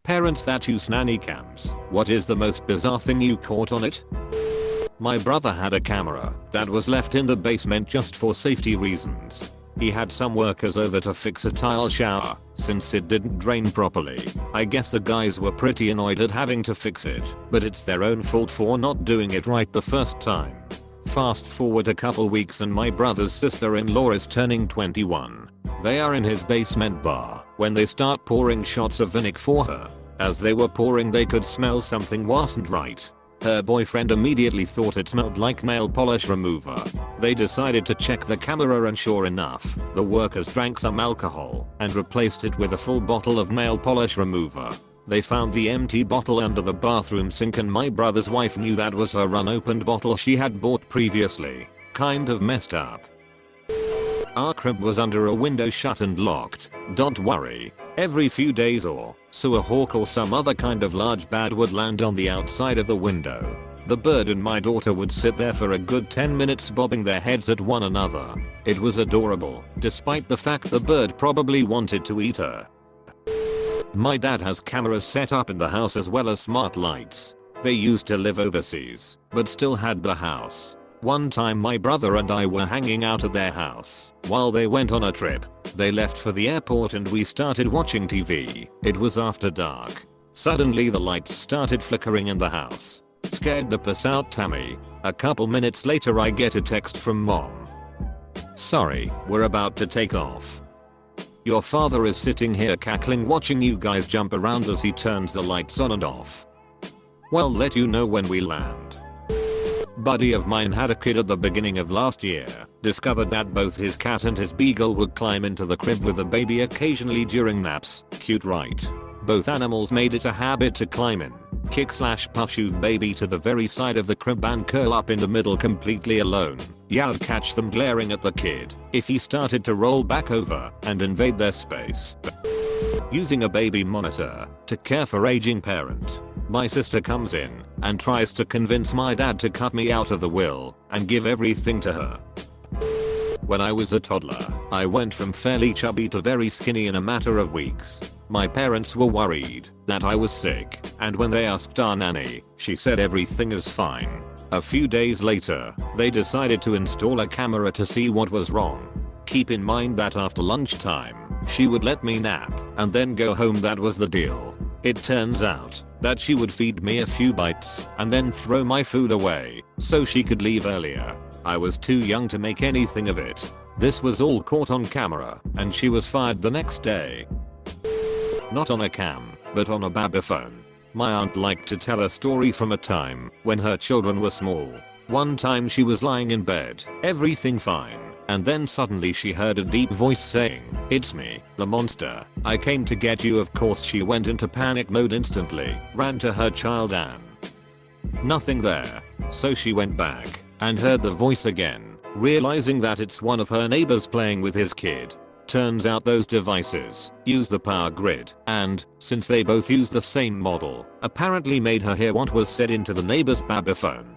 Parents that use nanny cams. What is the most bizarre thing you caught on it? My brother had a camera that was left in the basement just for safety reasons. He had some workers over to fix a tile shower since it didn't drain properly. I guess the guys were pretty annoyed at having to fix it, but it's their own fault for not doing it right the first time. Fast forward a couple weeks and my brother's sister-in-law is turning 21. They are in his basement bar when they start pouring shots of vinegar for her. As they were pouring they could smell something wasn't right. Her boyfriend immediately thought it smelled like nail polish remover. They decided to check the camera and sure enough, the workers drank some alcohol and replaced it with a full bottle of nail polish remover. They found the empty bottle under the bathroom sink and my brother's wife knew that was her unopened bottle she had bought previously. Kind of messed up. Our crib was under a window shut and locked. Don't worry. Every few days or so a hawk or some other kind of large bird would land on the outside of the window. The bird and my daughter would sit there for a good 10 minutes bobbing their heads at one another. It was adorable, despite the fact the bird probably wanted to eat her. My dad has cameras set up in the house as well as smart lights. They used to live overseas, but still had the house. One time my brother and I were hanging out at their house while they went on a trip. They left for the airport and we started watching TV. It was after dark. Suddenly the lights started flickering in the house. Scared the piss out Tammy. A couple minutes later I get a text from mom. Sorry, we're about to take off. Your father is sitting here cackling watching you guys jump around as he turns the lights on and off. Well, let you know when we land. Buddy of mine had a kid at the beginning of last year. Discovered that both his cat and his beagle would climb into the crib with the baby occasionally during naps. Cute, right? Both animals made it a habit to climb in, kick/push baby to the very side of the crib and curl up in the middle completely alone. Yeah, I'd catch them glaring at the kid if he started to roll back over and invade their space. Using a baby monitor to care for aging parent. My sister comes in and tries to convince my dad to cut me out of the will and give everything to her. When I was a toddler, I went from fairly chubby to very skinny in a matter of weeks. My parents were worried that I was sick, and when they asked our nanny, she said everything is fine. A few days later, they decided to install a camera to see what was wrong. Keep in mind that after lunchtime, she would let me nap and then go home. That was the deal. It turns out that she would feed me a few bites and then throw my food away so she could leave earlier. I was too young to make anything of it. This was all caught on camera and she was fired the next day. Not on a cam, but on a babyphone. My aunt liked to tell a story from a time when her children were small. One time she was lying in bed, everything fine, and then suddenly she heard a deep voice saying, "It's me, the monster. I came to get you." Of course she went into panic mode instantly, ran to her child and nothing there. So she went back and heard the voice again, realizing that it's one of her neighbors playing with his kid. Turns out those devices use the power grid and, since they both use the same model, apparently made her hear what was said into the neighbor's babyphone.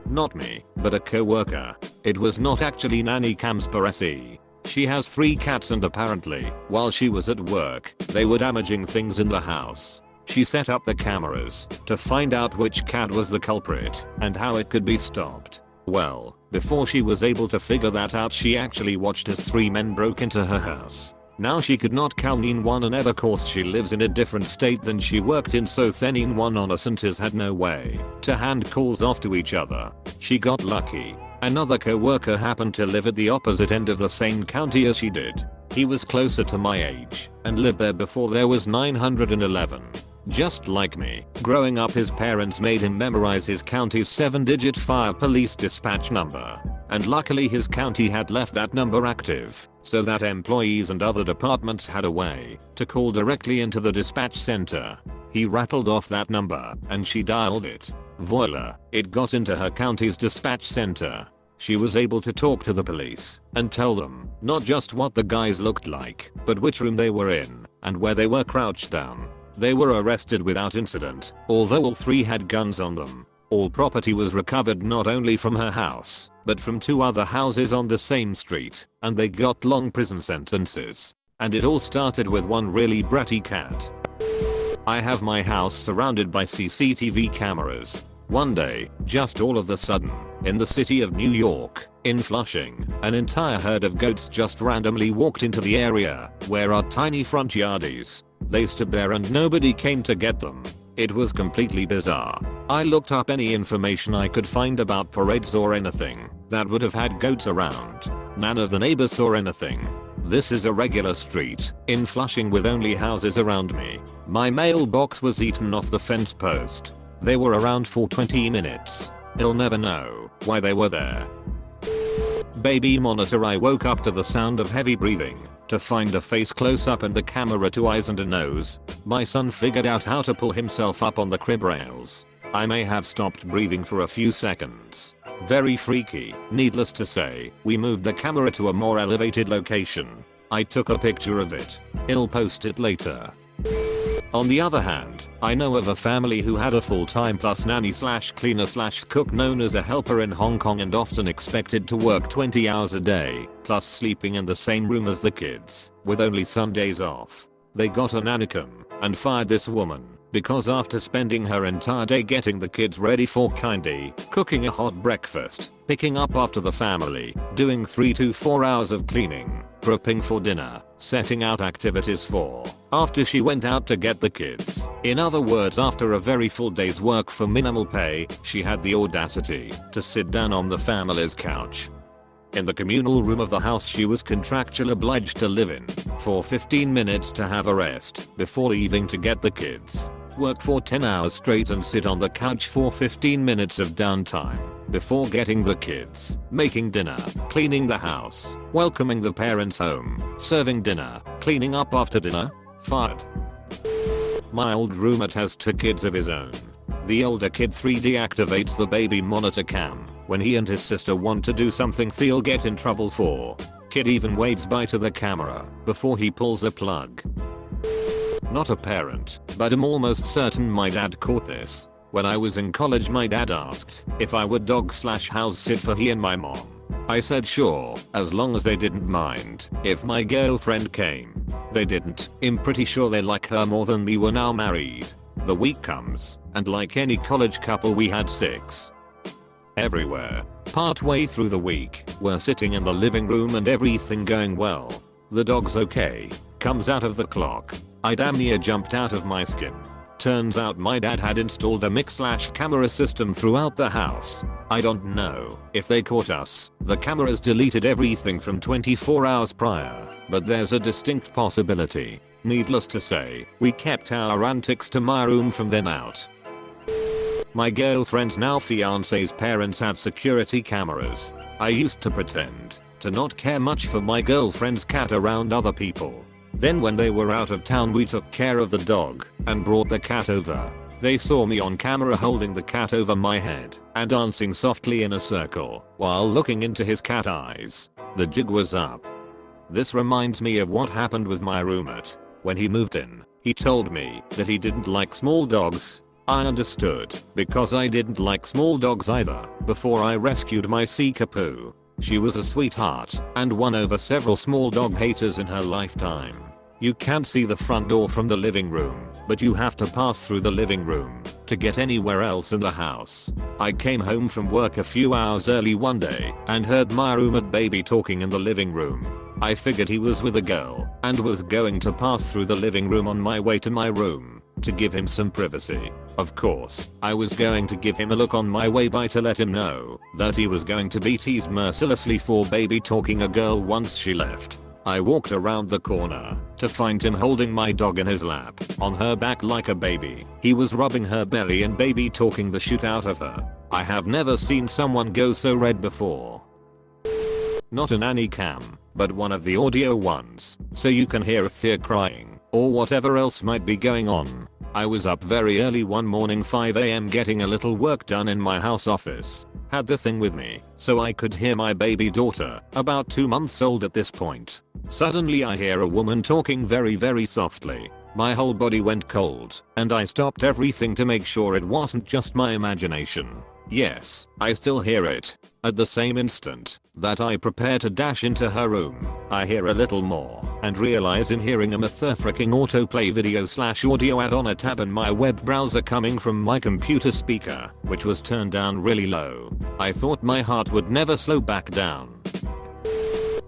Not me, but a coworker. It was not actually nanny cams per se. She has 3 cats and apparently, while she was at work, they were damaging things in the house. She set up the cameras to find out which cat was the culprit and how it could be stopped. Well, before she was able to figure that out, she actually watched as 3 men broke into her house. Now she could not calm one and of course she lives in a different state than she worked in, so then one on us and his had no way to hand calls off to each other. She got lucky. Another coworker happened to live at the opposite end of the same county as she did. He was closer to my age and lived there before there was 911. Just like me, growing up his parents made him memorize his county's 7-digit fire police dispatch number. And luckily his county had left that number active, so that employees and other departments had a way to call directly into the dispatch center. He rattled off that number and she dialed it. Voila, it got into her county's dispatch center. She was able to talk to the police and tell them not just what the guys looked like, but which room they were in and where they were crouched down. They were arrested without incident, although all 3 had guns on them. All property was recovered not only from her house, but from 2 other houses on the same street, and they got long prison sentences. And it all started with one really bratty cat. I have my house surrounded by CCTV cameras. One day, just all of a sudden, in the city of New York, in Flushing, an entire herd of goats just randomly walked into the area where our tiny front yard is. They stood there and nobody came to get them. It was completely bizarre. I looked up any information I could find about parades or anything that would have had goats around. None of the neighbors saw anything. This is a regular street in Flushing with only houses around me. My mailbox was eaten off the fence post. They were around for 20 minutes. I'll never know why they were there. Baby monitor. I woke up to the sound of heavy breathing, to find a face close up and the camera 2 eyes and a nose. My son figured out how to pull himself up on the crib rails. I may have stopped breathing for a few seconds. Very freaky. Needless to say, we moved the camera to a more elevated location. I took a picture of it. I'll post it later. On the other hand, I know of a family who had a full-time plus nanny slash cleaner slash cook known as a helper in Hong Kong and often expected to work 20 hours a day, plus sleeping in the same room as the kids, with only Sundays off. They got a nannycam and fired this woman because after spending her entire day getting the kids ready for kindy, cooking a hot breakfast, picking up after the family, doing 3 to 4 hours of cleaning, prepping for dinner, setting out activities for, after she went out to get the kids. In other words, after a very full day's work for minimal pay, she had the audacity to sit down on the family's couch. In the communal room of the house she was contractually obliged to live in for 15 minutes to have a rest before leaving to get the kids. Work for 10 hours straight and sit on the couch for 15 minutes of downtime before getting the kids, making dinner, cleaning the house, welcoming the parents home, serving dinner, cleaning up after dinner. Fired. My old roommate has 2 kids of his own. The older kid 3D activates the baby monitor cam when he and his sister want to do something they'll get in trouble for. Kid even waves bye to the camera before he pulls a plug. Not a parent, but I'm almost certain my dad caught this. When I was in college my dad asked if I would dog slash house sit for he and my mom. I said sure, as long as they didn't mind if my girlfriend came. They didn't. I'm pretty sure they like her more than me. We're now married. The week comes, and like any college couple we had sex everywhere. Partway through the week, we're sitting in the living room and everything going well. The dog's okay. Comes out of the clock. I damn near jumped out of my skin. Turns out my dad had installed a mix/camera system throughout the house. I don't know if they caught us. The cameras deleted everything from 24 hours prior, but there's a distinct possibility. Needless to say, we kept our antics to my room from then out. My girlfriend's now fiance's parents have security cameras. I used to pretend to not care much for my girlfriend's cat around other people. Then when they were out of town we took care of the dog and brought the cat over. They saw me on camera holding the cat over my head and dancing softly in a circle while looking into his cat eyes. The jig was up. This reminds me of what happened with my roommate. When he moved in, he told me that he didn't like small dogs. I understood, because I didn't like small dogs either before I rescued my Sikapoo. She was a sweetheart and won over several small dog haters in her lifetime. You can't see the front door from the living room, but you have to pass through the living room to get anywhere else in the house. I came home from work a few hours early one day and heard my roommate baby talking in the living room. I figured he was with a girl and was going to pass through the living room on my way to my room to give him some privacy. Of course, I was going to give him a look on my way by to let him know that he was going to be teased mercilessly for baby talking a girl once she left. I walked around the corner to find him holding my dog in his lap, on her back like a baby. He was rubbing her belly and baby talking the shit out of her. I have never seen someone go so red before. Not a nanny cam, but one of the audio ones, so you can hear Thea crying, or whatever else might be going on. I was up very early one morning 5 AM getting a little work done in my house office. Had the thing with me, so I could hear my baby daughter, about 2 months old at this point. Suddenly I hear a woman talking very softly. My whole body went cold, and I stopped everything to make sure it wasn't just my imagination. Yes, I still hear it. At the same instant that I prepare to dash into her room, I hear a little more and realize I'm hearing a motherfucking autoplay video/audio ad on a tab in my web browser coming from my computer speaker, which was turned down really low. I thought my heart would never slow back down.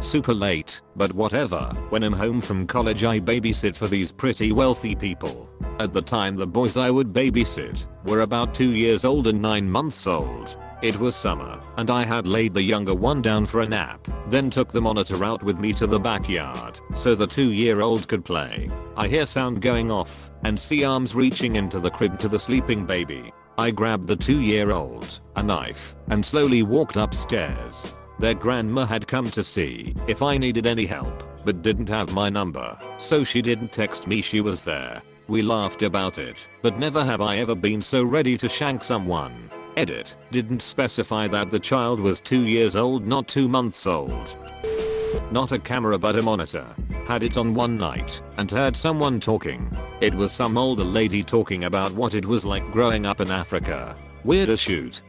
Super late, but whatever. When I'm home from college I babysit for these pretty wealthy people. At the time the boys I would babysit were about 2 years old and 9 months old. It was summer, and I had laid the younger one down for a nap, then took the monitor out with me to the backyard so the 2-year-old could play. I hear sound going off and see arms reaching into the crib to the sleeping baby. I grabbed the 2-year-old, a knife, and slowly walked upstairs. Their grandma had come to see if I needed any help, but didn't have my number, so she didn't text me she was there. We laughed about it, but never have I ever been so ready to shank someone. Edit, didn't specify that the child was 2 years old, not 2 months old. Not a camera but a monitor. Had it on one night and heard someone talking. It was some older lady talking about what it was like growing up in Africa. Weird as shoot.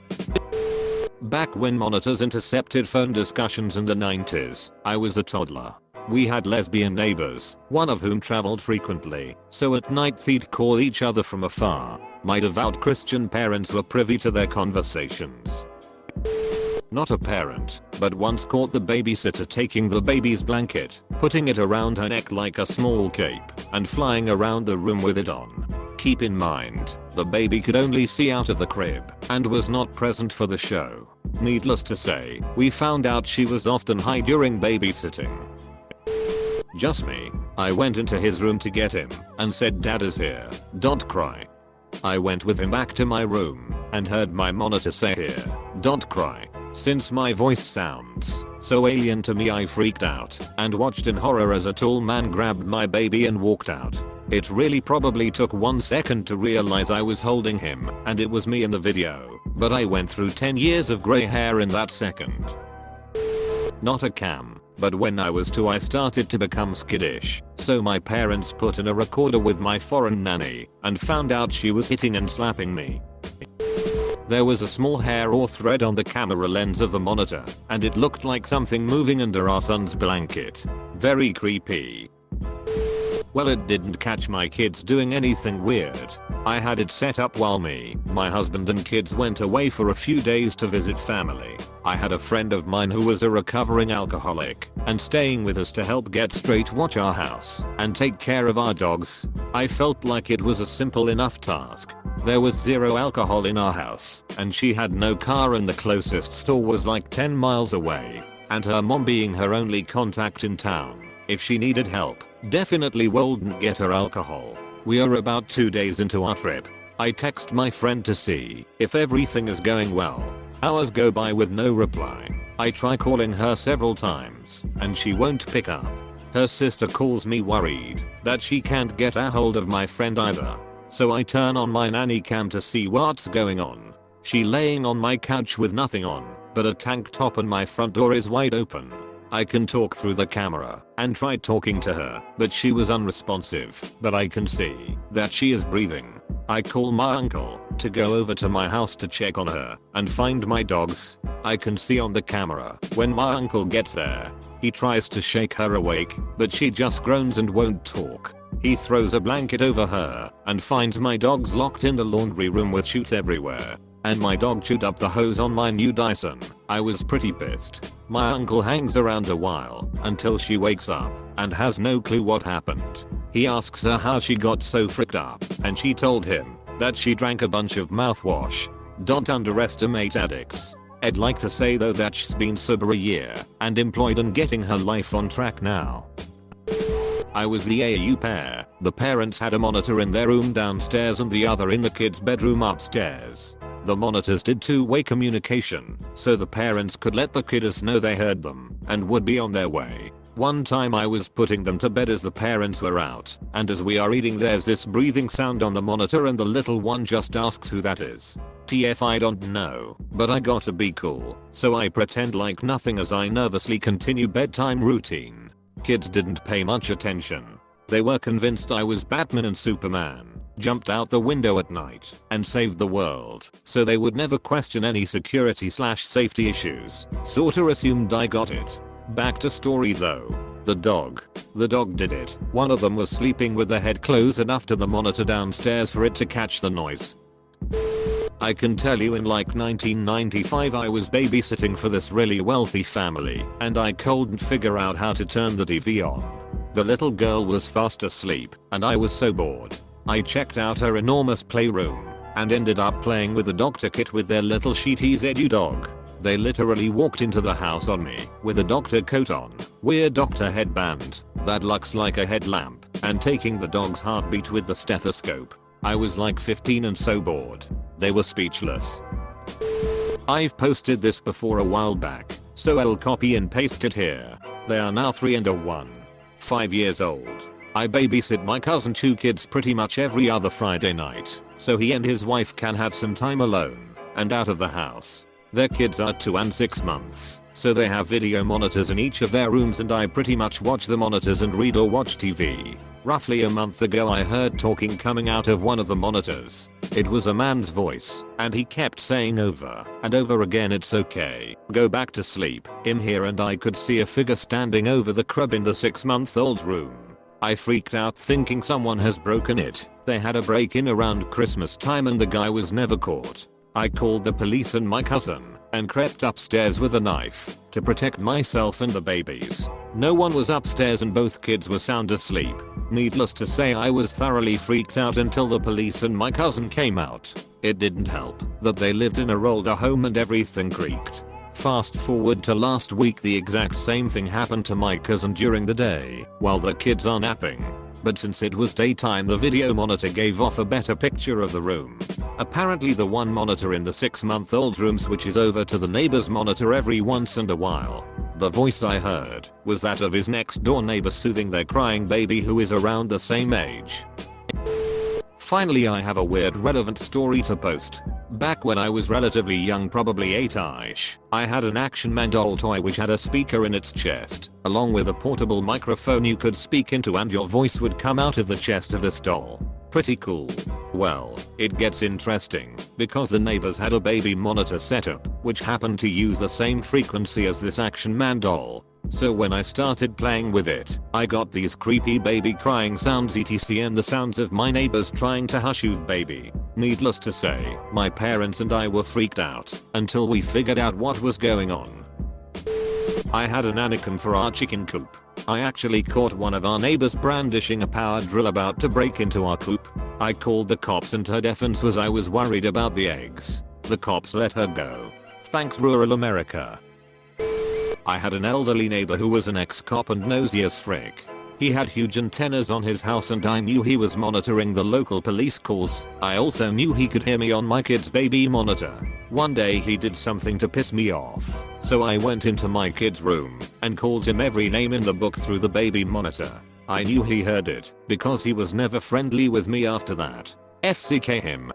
Back when monitors intercepted phone discussions in the 90s, I was a toddler. We had lesbian neighbors, one of whom traveled frequently, so at night they'd call each other from afar. My devout Christian parents were privy to their conversations. Not a parent, but once caught the babysitter taking the baby's blanket, putting it around her neck like a small cape, and flying around the room with it on. Keep in mind, the baby could only see out of the crib and was not present for the show. Needless to say, we found out she was often high during babysitting. Just me. I went into his room to get him and said dad is here. Don't cry. I went with him back to my room and heard my monitor say here, don't cry. Since my voice sounds so alien to me I freaked out and watched in horror as a tall man grabbed my baby and walked out. It really probably took 1 second to realize I was holding him and it was me in the video, but I went through 10 years of grey hair in that second. Not a cam, but when I was 2 I started to become skittish, so my parents put in a recorder with my foreign nanny and found out she was hitting and slapping me. There was a small hair or thread on the camera lens of the monitor, and it looked like something moving under our son's blanket. Very creepy. Well, it didn't catch my kids doing anything weird. I had it set up while me, my husband and kids went away for a few days to visit family. I had a friend of mine who was a recovering alcoholic and staying with us to help get straight, watch our house, and take care of our dogs. I felt like it was a simple enough task. There was 0 alcohol in our house, and she had no car and the closest store was like 10 miles away, and her mom being her only contact in town. If she needed help, definitely wouldn't get her alcohol. We are about 2 days into our trip. I text my friend to see if everything is going well. Hours go by with no reply. I try calling her several times and she won't pick up. Her sister calls me worried that she can't get a hold of my friend either. So I turn on my nanny cam to see what's going on. She laying on my couch with nothing on but a tank top and my front door is wide open. I can talk through the camera and tried talking to her, but she was unresponsive, but I can see that she is breathing. I call my uncle to go over to my house to check on her and find my dogs. I can see on the camera when my uncle gets there. He tries to shake her awake, but she just groans and won't talk. He throws a blanket over her and finds my dogs locked in the laundry room with shoot everywhere. And my dog chewed up the hose on my new Dyson. I was pretty pissed. My uncle hangs around a while until she wakes up and has no clue what happened. He asks her how she got so fricked up and she told him that she drank a bunch of mouthwash. Don't underestimate addicts. I'd like to say though that she's been sober a year and employed and getting her life on track now. I was the AU pair. The parents had a monitor in their room downstairs and the other in the kids' bedroom upstairs. The monitors did two-way communication, so the parents could let the kiddos know they heard them and would be on their way. One time I was putting them to bed as the parents were out, and as we are eating there's this breathing sound on the monitor and the little one just asks who that is. TF I don't know, but I gotta be cool, so I pretend like nothing as I nervously continue bedtime routine. Kids didn't pay much attention. They were convinced I was Batman and Superman. jumped out the window at night, and saved the world, so they would never question any security/safety issues. Sorta assumed I got it. Back to story though. The dog did it. One of them was sleeping with the head close enough to the monitor downstairs for it to catch the noise. I can tell you in like 1995 I was babysitting for this really wealthy family and I couldn't figure out how to turn the TV on. The little girl was fast asleep and I was so bored. I checked out her enormous playroom and ended up playing with the doctor kit with their little Sheeties Edu dog. They literally walked into the house on me with a doctor coat on, weird doctor headband that looks like a headlamp, and taking the dog's heartbeat with the stethoscope. I was like 15 and so bored. They were speechless. I've posted this before a while back, so I'll copy and paste it here. They are now 3 and 5 years old. I babysit my cousin 2 kids pretty much every other Friday night, so he and his wife can have some time alone and out of the house. Their kids are 2 and 6 months, so they have video monitors in each of their rooms and I pretty much watch the monitors and read or watch TV. Roughly a month ago I heard talking coming out of one of the monitors. It was a man's voice, and he kept saying over and over again, "It's okay, go back to sleep, I'm here," and I could see a figure standing over the crib in the 6-month-old's room. I freaked out thinking someone has broken it. They had a break-in around Christmas time and the guy was never caught. I called the police and my cousin and crept upstairs with a knife to protect myself and the babies. No one was upstairs and both kids were sound asleep. Needless to say I was thoroughly freaked out until the police and my cousin came out. It didn't help that they lived in a older home and everything creaked. Fast forward to last week, the exact same thing happened to my cousin during the day while the kids are napping. But since it was daytime the video monitor gave off a better picture of the room. Apparently the one monitor in the 6-month-old's room switches over to the neighbor's monitor every once in a while. The voice I heard was that of his next door neighbor soothing their crying baby who is around the same age. Finally I have a weird relevant story to post. Back when I was relatively young, probably 8ish, I had an Action Man doll toy which had a speaker in its chest, along with a portable microphone you could speak into and your voice would come out of the chest of this doll. Pretty cool. Well, it gets interesting, because the neighbors had a baby monitor setup, which happened to use the same frequency as this Action Man doll. So when I started playing with it, I got these creepy baby crying sounds etc and the sounds of my neighbors trying to hush the baby. Needless to say, my parents and I were freaked out until we figured out what was going on. I had an anaconda for our chicken coop. I actually caught one of our neighbors brandishing a power drill about to break into our coop. I called the cops and her defense was I was worried about the eggs. The cops let her go. Thanks rural America. I had an elderly neighbor who was an ex-cop and nosy as frick. He had huge antennas on his house and I knew he was monitoring the local police calls. I also knew he could hear me on my kid's baby monitor. One day he did something to piss me off, so I went into my kid's room and called him every name in the book through the baby monitor. I knew he heard it because he was never friendly with me after that. FCK him.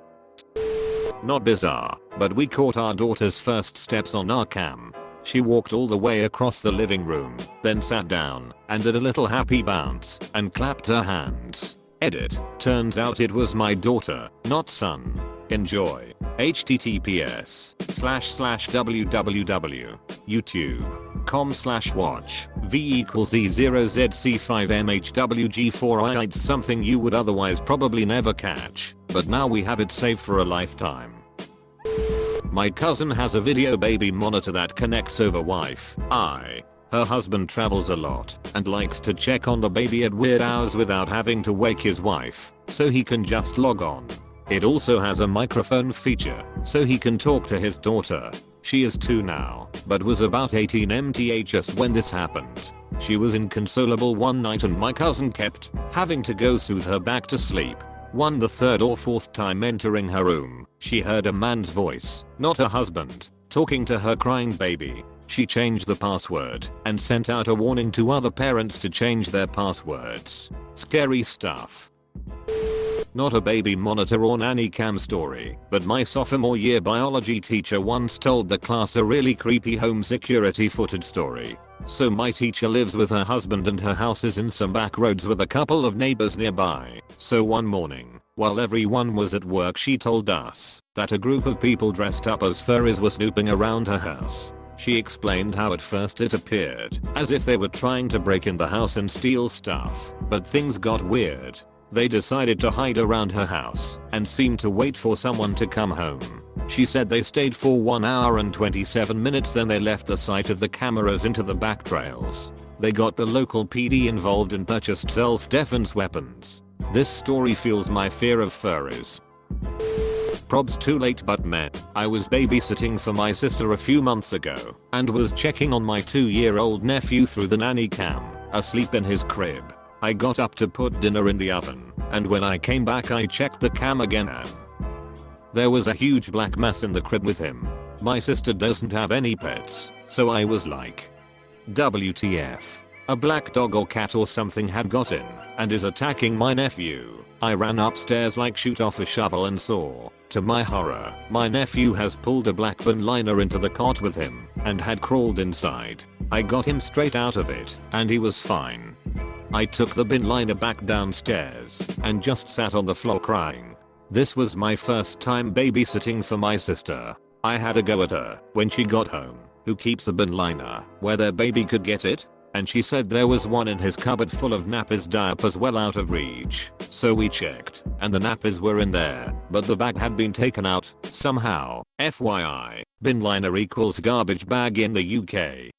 Not bizarre, but we caught our daughter's first steps on our cam. She walked all the way across the living room, then sat down and did a little happy bounce and clapped her hands. Edit. Turns out it was my daughter, not son. Enjoy. https://www.youtube.com/watch v=e0zc5mhwg4i. It's something you would otherwise probably never catch, but now we have it saved for a lifetime. My cousin has a video baby monitor that connects over Wi-Fi. Her husband travels a lot and likes to check on the baby at weird hours without having to wake his wife, so he can just log on. It also has a microphone feature, so he can talk to his daughter. She is 2 now, but was about 18 mths when this happened. She was inconsolable one night and my cousin kept having to go soothe her back to sleep. The 3rd or 4th time entering her room, she heard a man's voice, not her husband, talking to her crying baby. She changed the password and sent out a warning to other parents to change their passwords. Scary stuff. Not a baby monitor or nanny cam story, but my sophomore year biology teacher once told the class a really creepy home security footage story. So my teacher lives with her husband and her house is in some back roads with a couple of neighbors nearby. So one morning, while everyone was at work, she told us that a group of people dressed up as furries were snooping around her house. She explained how at first it appeared as if they were trying to break in the house and steal stuff, but things got weird. They decided to hide around her house and seemed to wait for someone to come home. She said they stayed for 1 hour and 27 minutes, then they left the site of the cameras into the back trails. They got the local PD involved and purchased self-defense weapons. This story fuels my fear of furries. Probs too late but meh. I was babysitting for my sister a few months ago and was checking on my 2-year-old nephew through the nanny cam, asleep in his crib. I got up to put dinner in the oven, and when I came back I checked the cam again and there was a huge black mass in the crib with him. My sister doesn't have any pets, so I was like, WTF. A black dog or cat or something had got in and is attacking my nephew. I ran upstairs like shoot off a shovel and saw, to my horror, my nephew has pulled a black bin liner into the cot with him and had crawled inside. I got him straight out of it and he was fine. I took the bin liner back downstairs and just sat on the floor crying. This was my first time babysitting for my sister. I had a go at her when she got home, who keeps a bin liner where their baby could get it, and she said there was one in his cupboard full of nappies, diapers well out of reach. So we checked and the nappies were in there, but the bag had been taken out somehow. FYI, bin liner equals garbage bag in the UK.